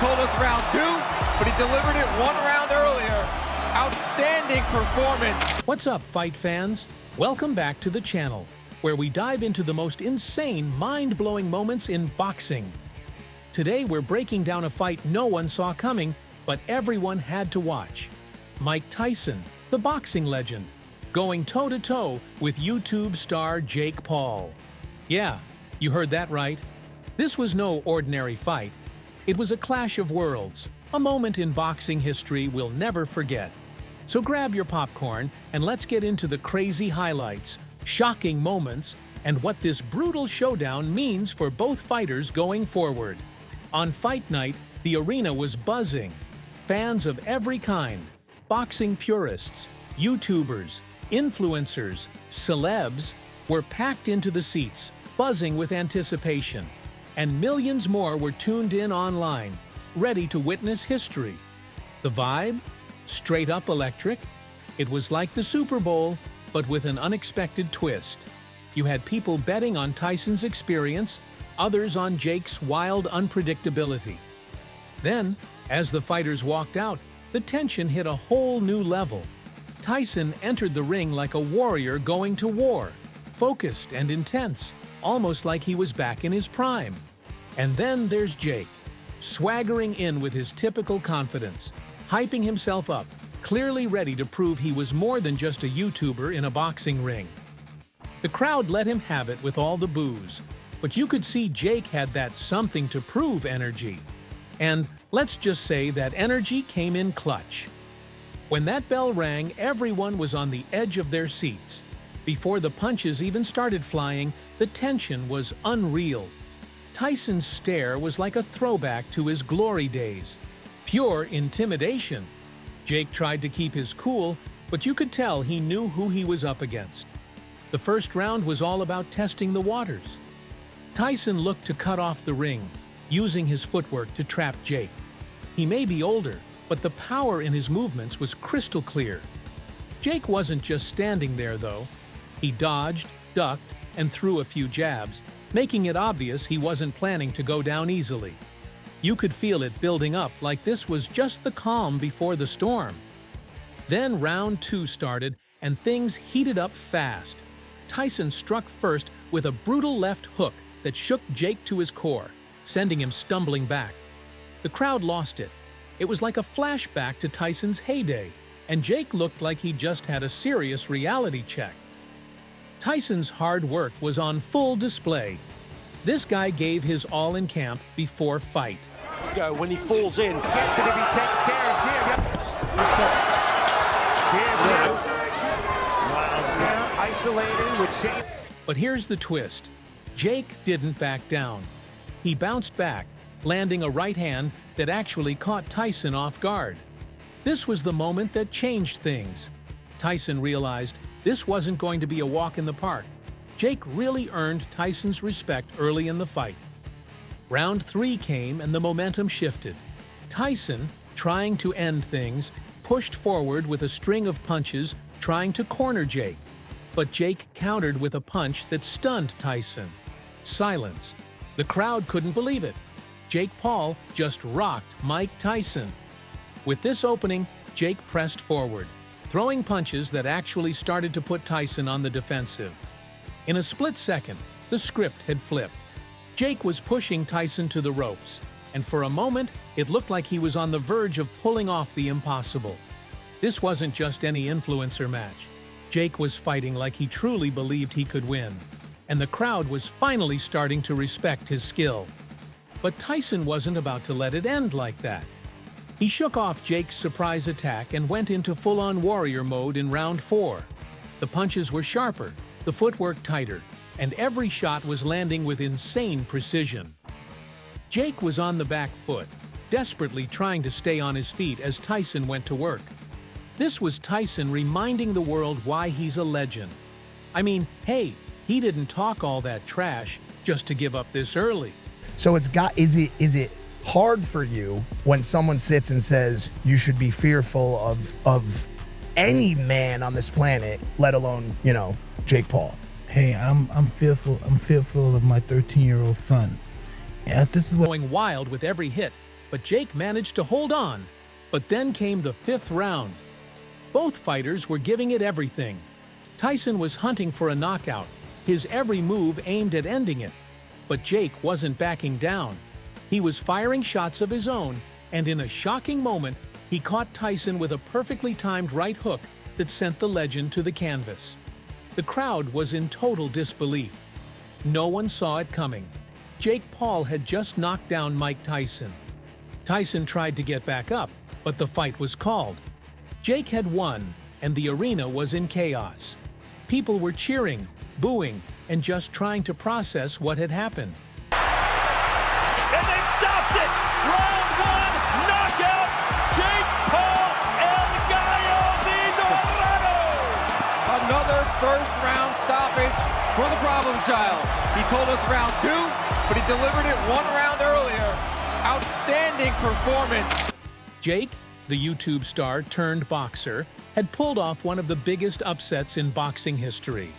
told us round 2, but he delivered it 1 round earlier. Outstanding performance. What's up, fight fans? Welcome back to the channel, where we dive into the most insane, mind-blowing moments in boxing. Today, we're breaking down a fight no one saw coming, but everyone had to watch. Mike Tyson, the boxing legend, going toe-to-toe with YouTube star Jake Paul. Yeah, you heard that right. This was no ordinary fight. It was a clash of worlds, a moment in boxing history we'll never forget. So grab your popcorn and let's get into the crazy highlights, shocking moments, and what this brutal showdown means for both fighters going forward. On fight night, the arena was buzzing. Fans of every kind, boxing purists, YouTubers, influencers, celebs, were packed into the seats, buzzing with anticipation. And millions more were tuned in online, ready to witness history. The vibe? Straight up electric? It was like the Super Bowl, but with an unexpected twist. You had people betting on Tyson's experience, others on Jake's wild unpredictability. Then, as the fighters walked out, the tension hit a whole new level. Tyson entered the ring like a warrior going to war, focused and intense, almost like he was back in his prime. And then there's Jake, swaggering in with his typical confidence, hyping himself up, clearly ready to prove he was more than just a YouTuber in a boxing ring. The crowd let him have it with all the boos, but you could see Jake had that something to prove energy. And let's just say that energy came in clutch. When that bell rang, everyone was on the edge of their seats. Before the punches even started flying, the tension was unreal. Tyson's stare was like a throwback to his glory days. Pure intimidation. Jake tried to keep his cool, but you could tell he knew who he was up against. The first round was all about testing the waters. Tyson looked to cut off the ring, using his footwork to trap Jake. He may be older, but the power in his movements was crystal clear. Jake wasn't just standing there, though. He dodged, ducked, and threw a few jabs, making it obvious he wasn't planning to go down easily. You could feel it building up like this was just the calm before the storm. Then round 2 started, and things heated up fast. Tyson struck first with a brutal left hook that shook Jake to his core, sending him stumbling back. The crowd lost it. It was like a flashback to Tyson's heyday, and Jake looked like he just had a serious reality check. Tyson's hard work was on full display. This guy gave his all in camp before fight. When he falls in, gets it if he takes care of Wow. Isolated with Shane. But here's the twist. Jake didn't back down. He bounced back, landing a right hand that actually caught Tyson off guard. This was the moment that changed things. Tyson realized this wasn't going to be a walk in the park. Jake really earned Tyson's respect early in the fight. Round 3 came and the momentum shifted. Tyson, trying to end things, pushed forward with a string of punches, trying to corner Jake. But Jake countered with a punch that stunned Tyson. Silence. The crowd couldn't believe it. Jake Paul just rocked Mike Tyson. With this opening, Jake pressed forward, throwing punches that actually started to put Tyson on the defensive. In a split second, the script had flipped. Jake was pushing Tyson to the ropes, and for a moment, it looked like he was on the verge of pulling off the impossible. This wasn't just any influencer match. Jake was fighting like he truly believed he could win, and the crowd was finally starting to respect his skill. But Tyson wasn't about to let it end like that. He shook off Jake's surprise attack and went into full-on warrior mode in round 4. The punches were sharper, the footwork tighter, and every shot was landing with insane precision. Jake was on the back foot, desperately trying to stay on his feet as Tyson went to work. This was Tyson reminding the world why he's a legend. I mean, hey, he didn't talk all that trash just to give up this early. So is it hard for you when someone sits and says you should be fearful of any man on this planet, let alone, Jake Paul? Hey, I'm fearful. I'm fearful of my 13-year-old son. Yeah, this is what Going wild with every hit, but Jake managed to hold on. But then came the 5th round. Both fighters were giving it everything. Tyson was hunting for a knockout, his every move aimed at ending it. But Jake wasn't backing down. He was firing shots of his own, and in a shocking moment, he caught Tyson with a perfectly timed right hook that sent the legend to the canvas. The crowd was in total disbelief. No one saw it coming. Jake Paul had just knocked down Mike Tyson. Tyson tried to get back up, but the fight was called. Jake had won, and the arena was in chaos. People were cheering, booing, and just trying to process what had happened. And they stopped it! Round 1, knockout, Jake Paul, El Gallo de Dorado! Another first-round stoppage for the problem child. He told us round 2, but he delivered it 1 round earlier. Outstanding performance. Jake, the YouTube star turned boxer, had pulled off one of the biggest upsets in boxing history.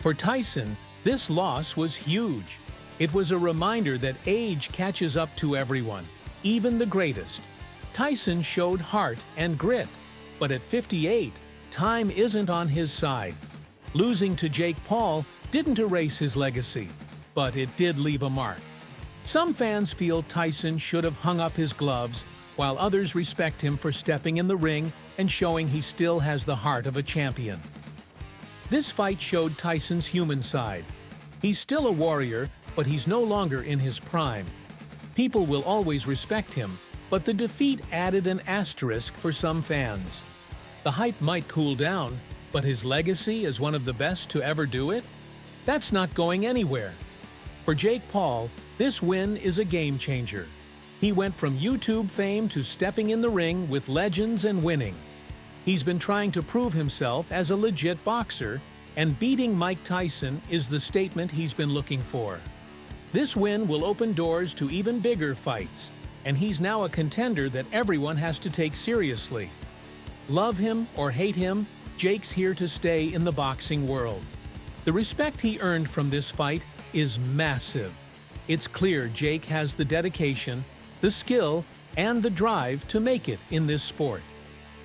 For Tyson, this loss was huge. It was a reminder that age catches up to everyone, even the greatest. Tyson showed heart and grit, but at 58, time isn't on his side. Losing to Jake Paul didn't erase his legacy, but it did leave a mark. Some fans feel Tyson should have hung up his gloves, while others respect him for stepping in the ring and showing he still has the heart of a champion. This fight showed Tyson's human side. He's still a warrior, but he's no longer in his prime. People will always respect him, but the defeat added an asterisk for some fans. The hype might cool down, but his legacy as one of the best to ever do it? That's not going anywhere. For Jake Paul, this win is a game changer. He went from YouTube fame to stepping in the ring with legends and winning. He's been trying to prove himself as a legit boxer, and beating Mike Tyson is the statement he's been looking for. This win will open doors to even bigger fights, and he's now a contender that everyone has to take seriously. Love him or hate him, Jake's here to stay in the boxing world. The respect he earned from this fight is massive. It's clear Jake has the dedication, the skill, and the drive to make it in this sport.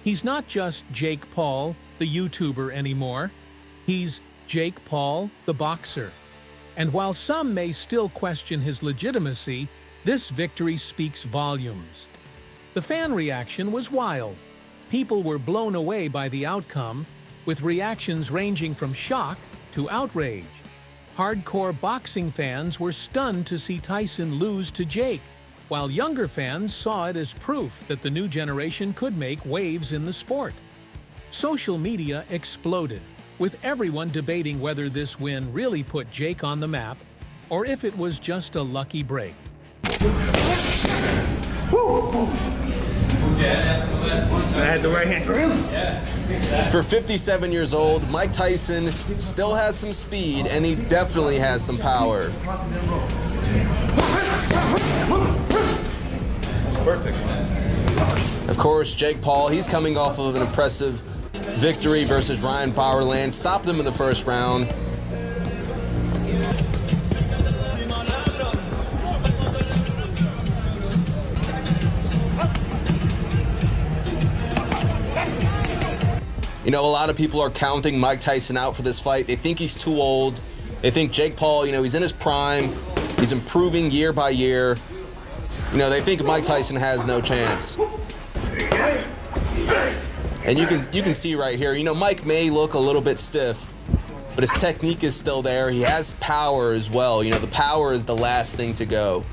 He's not just Jake Paul, the YouTuber, anymore. He's Jake Paul, the boxer. And while some may still question his legitimacy, this victory speaks volumes. The fan reaction was wild. People were blown away by the outcome, with reactions ranging from shock to outrage. Hardcore boxing fans were stunned to see Tyson lose to Jake, while younger fans saw it as proof that the new generation could make waves in the sport. Social media exploded, with everyone debating whether this win really put Jake on the map or if it was just a lucky break. I had the right hand. Really? For 57 years old, Mike Tyson still has some speed, and he definitely has some power. Perfect. Of course, Jake Paul, he's coming off of an impressive victory versus Ryan Bowerland, stopped him in the first round. You know, a lot of people are counting Mike Tyson out for this fight. They think he's too old. They think Jake Paul, you know, he's in his prime. He's improving year by year. You know, they think Mike Tyson has no chance. And you can see right here, you know, Mike may look a little bit stiff, but his technique is still there. He has power as well. You know, the power is the last thing to go.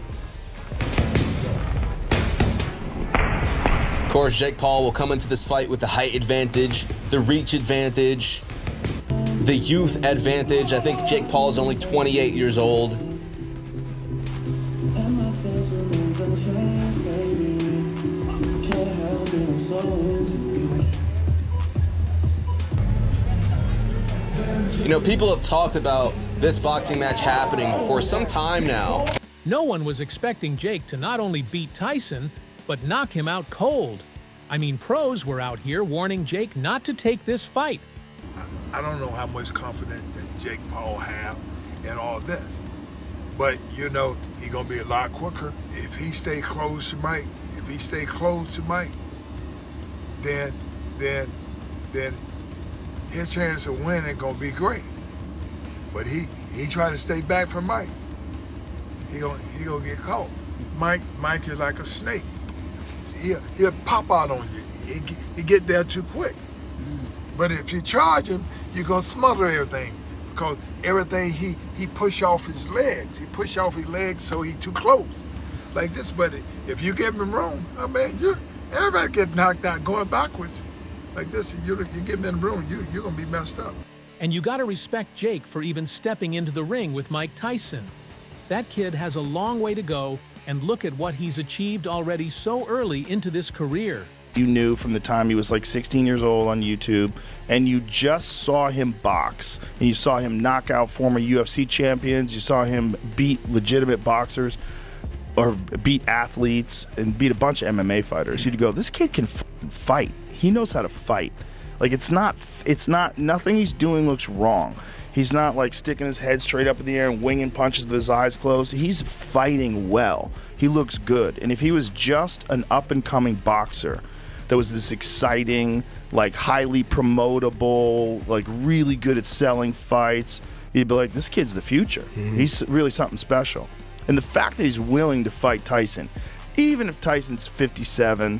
Of course, Jake Paul will come into this fight with the height advantage, the reach advantage, the youth advantage. I think Jake Paul is only 28 years old. You know, people have talked about this boxing match happening for some time now. No one was expecting Jake to not only beat Tyson, but knock him out cold. I mean, pros were out here warning Jake not to take this fight. I don't know how much confidence that Jake Paul have in all this. But, you know, he's going to be a lot quicker. If he stay close to Mike if he stay close to Mike, then his chance of winning gonna be great. But he try to stay back from Mike, he gonna get caught. Mike is like a snake. He'll pop out on you. He get there too quick. But if you charge him, you're gonna smother everything, because everything he push off his legs. He push off his legs so he too close. Like this, but if you give him room, I mean, everybody get knocked out going backwards. Like this, and you give him room, you're gonna be messed up. And you gotta respect Jake for even stepping into the ring with Mike Tyson. That kid has a long way to go, and look at what he's achieved already so early into this career. You knew from the time he was like 16 years old on YouTube, and you just saw him box, and you saw him knock out former UFC champions, you saw him beat legitimate boxers, or beat athletes, and beat a bunch of MMA fighters. You'd go, this kid can fight. He knows how to fight. Like, it's not, nothing he's doing looks wrong. He's not like sticking his head straight up in the air and winging punches with his eyes closed. He's fighting well. He looks good. And if he was just an up-and-coming boxer that was this exciting, like highly promotable, like really good at selling fights, you'd be like, this kid's the future. Mm-hmm. He's really something special. And the fact that he's willing to fight Tyson, even if Tyson's 57,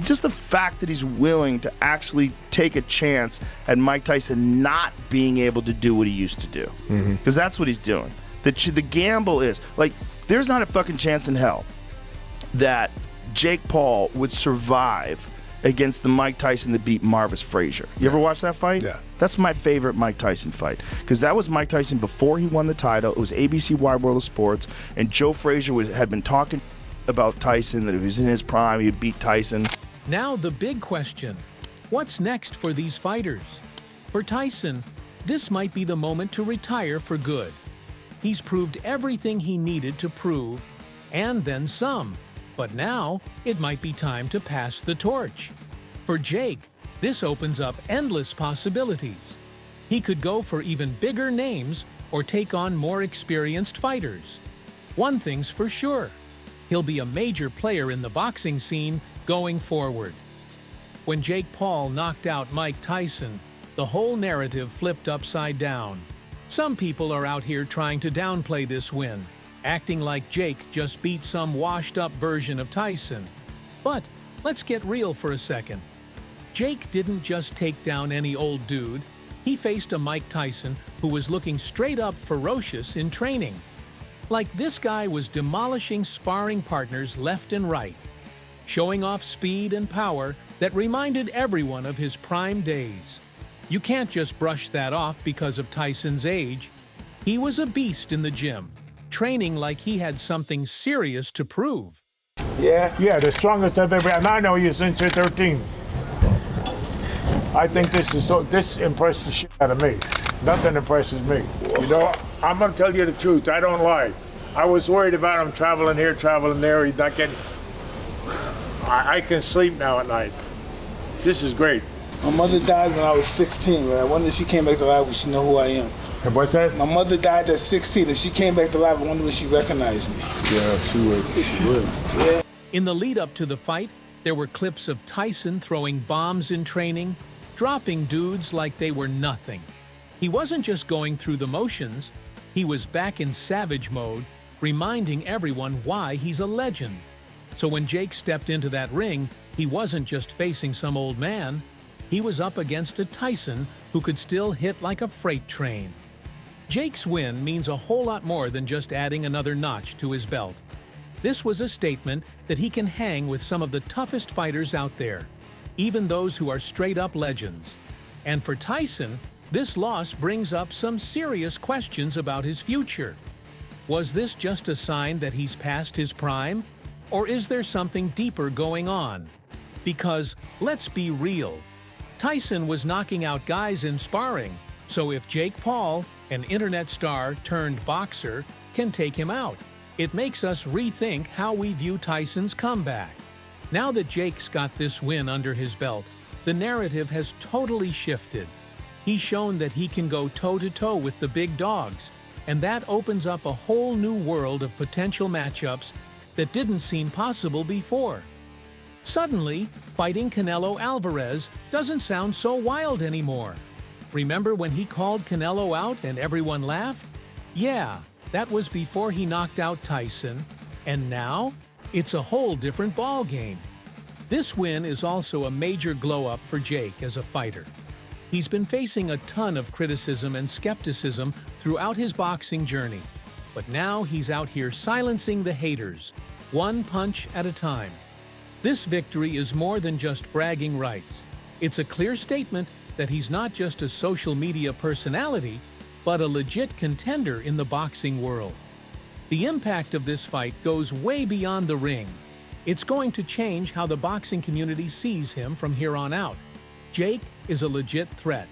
just the fact that he's willing to actually take a chance at Mike Tyson not being able to do what he used to do, because that's what he's doing. The gamble is, like, there's not a fucking chance in hell that Jake Paul would survive against the Mike Tyson that beat Marvis Frazier. You ever watch that fight? Yeah. That's my favorite Mike Tyson fight, because that was Mike Tyson before he won the title. It was ABC Wide World of Sports, and Joe Frazier had been talking about Tyson, that if he was in his prime, he'd beat Tyson. Now the big question, what's next for these fighters? For Tyson, this might be the moment to retire for good. He's proved everything he needed to prove, and then some. But now, it might be time to pass the torch. For Jake, this opens up endless possibilities. He could go for even bigger names or take on more experienced fighters. One thing's for sure, he'll be a major player in the boxing scene going forward. When Jake Paul knocked out Mike Tyson, the whole narrative flipped upside down. Some people are out here trying to downplay this win, acting like Jake just beat some washed-up version of Tyson. But let's get real for a second. Jake didn't just take down any old dude. He faced a Mike Tyson who was looking straight up ferocious in training. Like, this guy was demolishing sparring partners left and right, showing off speed and power that reminded everyone of his prime days. You can't just brush that off because of Tyson's age. He was a beast in the gym, training like he had something serious to prove. Yeah, the strongest I've ever. And I know you since you're 13. I think this impressed the shit out of me. Nothing impresses me. You know, I'm gonna tell you the truth. I don't lie. I was worried about him traveling here, traveling there. He's not getting. I can sleep now at night. This is great. My mother died when I was 16. I wonder if she came back to life, would she know who I am? What's that? My mother died at 16. If she came back to life, I wonder if she recognized me. Yeah, she would. She would. Yeah. In the lead up to the fight, there were clips of Tyson throwing bombs in training, dropping dudes like they were nothing. He wasn't just going through the motions, he was back in savage mode, reminding everyone why he's a legend. So when Jake stepped into that ring, he wasn't just facing some old man, he was up against a Tyson who could still hit like a freight train. Jake's win means a whole lot more than just adding another notch to his belt. This was a statement that he can hang with some of the toughest fighters out there, even those who are straight-up legends. And for Tyson, this loss brings up some serious questions about his future. Was this just a sign that he's past his prime? Or is there something deeper going on? Because, let's be real, Tyson was knocking out guys in sparring, so if Jake Paul, an internet star turned boxer, can take him out, it makes us rethink how we view Tyson's comeback. Now that Jake's got this win under his belt, the narrative has totally shifted. He's shown that he can go toe-to-toe with the big dogs, and that opens up a whole new world of potential matchups that didn't seem possible before. Suddenly, fighting Canelo Alvarez doesn't sound so wild anymore. Remember when he called Canelo out and everyone laughed? Yeah, that was before he knocked out Tyson. And now, it's a whole different ball game. This win is also a major glow-up for Jake as a fighter. He's been facing a ton of criticism and skepticism throughout his boxing journey. But now he's out here silencing the haters, one punch at a time. This victory is more than just bragging rights. It's a clear statement that he's not just a social media personality, but a legit contender in the boxing world. The impact of this fight goes way beyond the ring. It's going to change how the boxing community sees him from here on out. Jake is a legit threat.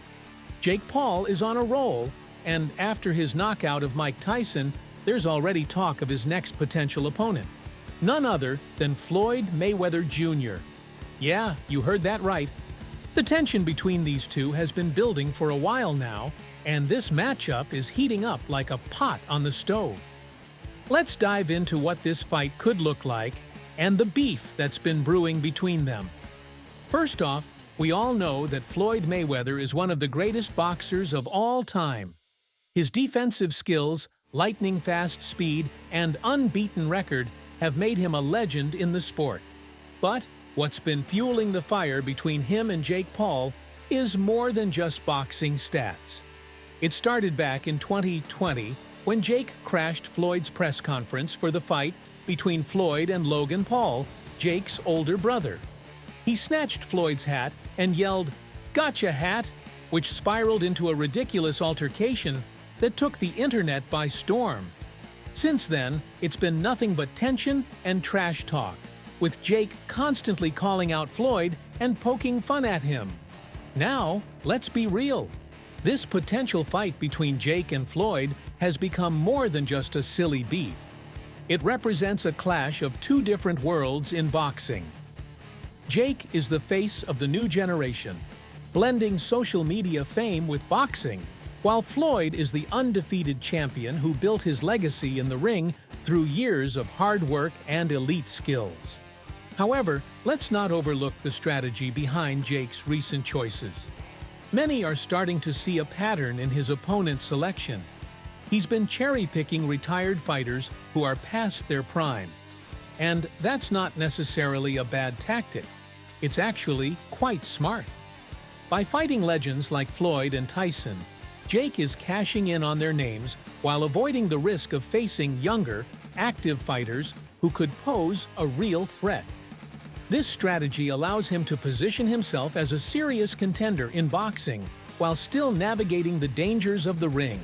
Jake Paul is on a roll, and after his knockout of Mike Tyson, there's already talk of his next potential opponent. None other than Floyd Mayweather Jr. Yeah, you heard that right. The tension between these two has been building for a while now, and this matchup is heating up like a pot on the stove. Let's dive into what this fight could look like and the beef that's been brewing between them. First off, we all know that Floyd Mayweather is one of the greatest boxers of all time. His defensive skills, lightning-fast speed, and unbeaten record have made him a legend in the sport. But what's been fueling the fire between him and Jake Paul is more than just boxing stats. It started back in 2020 when Jake crashed Floyd's press conference for the fight between Floyd and Logan Paul, Jake's older brother. He snatched Floyd's hat and yelled, "Gotcha, hat!" which spiraled into a ridiculous altercation that took the internet by storm. Since then, it's been nothing but tension and trash talk, with Jake constantly calling out Floyd and poking fun at him. Now, let's be real. This potential fight between Jake and Floyd has become more than just a silly beef. It represents a clash of two different worlds in boxing. Jake is the face of the new generation, blending social media fame with boxing, while Floyd is the undefeated champion who built his legacy in the ring through years of hard work and elite skills. However, let's not overlook the strategy behind Jake's recent choices. Many are starting to see a pattern in his opponent's selection. He's been cherry-picking retired fighters who are past their prime. And that's not necessarily a bad tactic. It's actually quite smart. By fighting legends like Floyd and Tyson, Jake is cashing in on their names while avoiding the risk of facing younger, active fighters who could pose a real threat. This strategy allows him to position himself as a serious contender in boxing while still navigating the dangers of the ring.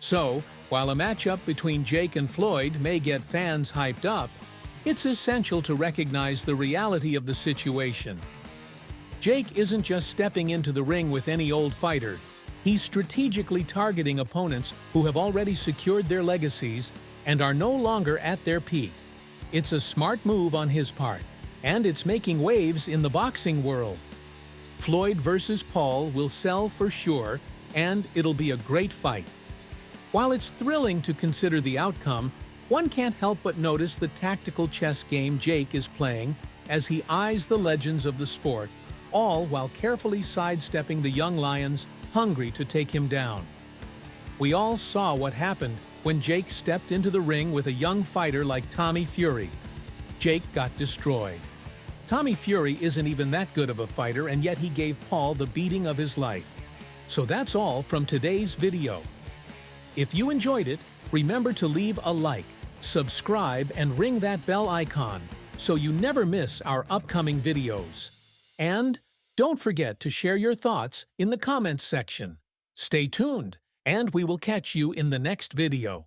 So, while a matchup between Jake and Floyd may get fans hyped up, it's essential to recognize the reality of the situation. Jake isn't just stepping into the ring with any old fighter. He's strategically targeting opponents who have already secured their legacies and are no longer at their peak. It's a smart move on his part, and it's making waves in the boxing world. Floyd versus Paul will sell for sure, and it'll be a great fight. While it's thrilling to consider the outcome, one can't help but notice the tactical chess game Jake is playing as he eyes the legends of the sport, all while carefully sidestepping the young lions hungry to take him down. We all saw what happened when Jake stepped into the ring with a young fighter like Tommy Fury. Jake got destroyed. Tommy Fury isn't even that good of a fighter, and yet he gave Paul the beating of his life. So that's all from today's video. If you enjoyed it, remember to leave a like, subscribe, and ring that bell icon so you never miss our upcoming videos. And don't forget to share your thoughts in the comments section. Stay tuned, and we will catch you in the next video.